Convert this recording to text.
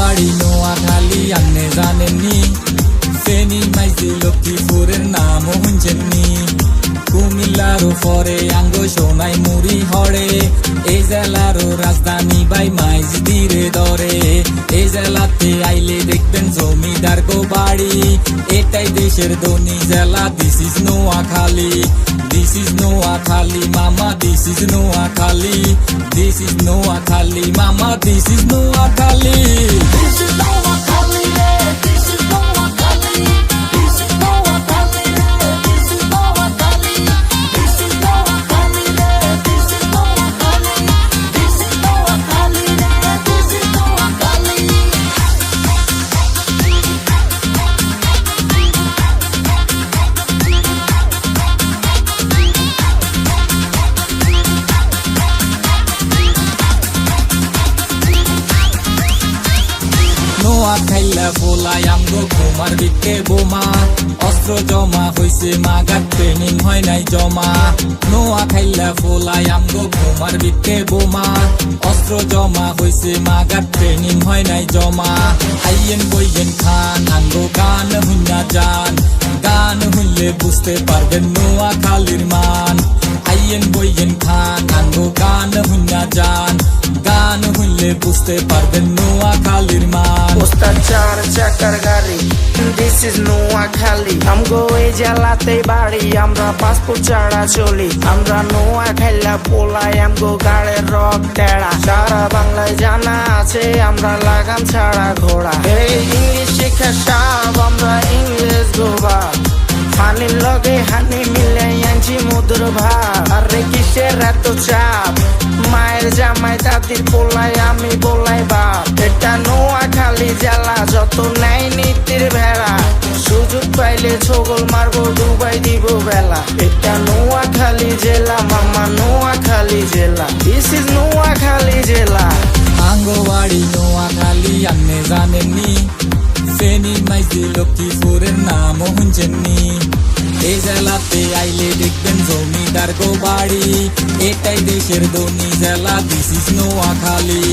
বাড়ি নোয়াখালী আপনি জানেননি, ফেনী মাইজি লক্ষ্মীপুরের নামও শুনছেননি, কুমিল্লারও পরে আঙ্গ সোনাই মুড়ি হরে, এই জেলারও রাজধানী বাই মাইজ ধীরে ধরে। এই জেলাতে আইলে দেখবেন জমিদার গো বাড়ি, এটাই দেশের ধনী জেলা, this is Noakhali, this is Noakhali মামা, this is Noakhali, this is Noakhali মামা, this is Noakhali. This is Noakhali, this is Noakhali, this is Noakhali, this is Noakhali, this is Noakhali, this is Noakhali, this is Noakhali, this is Noakhali. নোয়াখাইলা বলাই আমগো ঘুমার বিকে বোমা, অস্ত্র জমা হইছে মাগার training হয় নাই জমা। নোয়াখাইলা বলাই আমগো ঘুমার বিকে বোমা, অস্ত্র জমা হইছে মাগার ট্রেনিং হয় নাই জমা। আইয়েন বইয়েন খান আঙ্গো গান হুন্না যান, গান হুনলে বুঝতে পারবেন নোয়াখালীর মান। আইয়েন বইয়েন খান আঙ্গো গান হুন্না যান, গান হুনলে বুঝতে পারবেন নোয়াখালীর মান। ওস্তাদ চার চাকার গাড়ি, দিস ইজ নোয়াখালী, আমগো এই জেলাতেই বাড়ি, আমরা পাসপোর্ট ছাড়া চলি, আমরা নোয়াখাইলা পোলাই, আমগো গাড়ের রক টেড়া, সারা বাংলায় জানা আছে আমরা লাগাম ছাড়া ঘোড়া। এই ইংলিশ শিক্ষা সাব, আমরা ইংলিশ গোবা, ফানির লগে হানি মিলে আনছি মধুর ভাব। আরে কিসের এত চাপ, মায়ের জামাই দাদির পোলাই, আমি বলাই বাপ। এটা নোয়াখালী জেলা, যত নাই নীতির ভেড়া, সুযোগ পাইলে ছগল মারবো, ডুবাই দিব বেলা। এটা নোয়াখালী জেলা মামা, নোয়াখালী জেলা, দিস ইজ নোয়াখালী জেলা। আঙ্গো বাড়ি নোয়াখালী আপনি জানেননি, ফেনী মাইজি লক্ষ্মীপুরের নামও শুনছেননি। এই জেলাতে আইলে দেখবেন জমিদার গো বাড়ি, এটাই দেশের ধনী জেলা, দিস ইজ নোয়াখালী।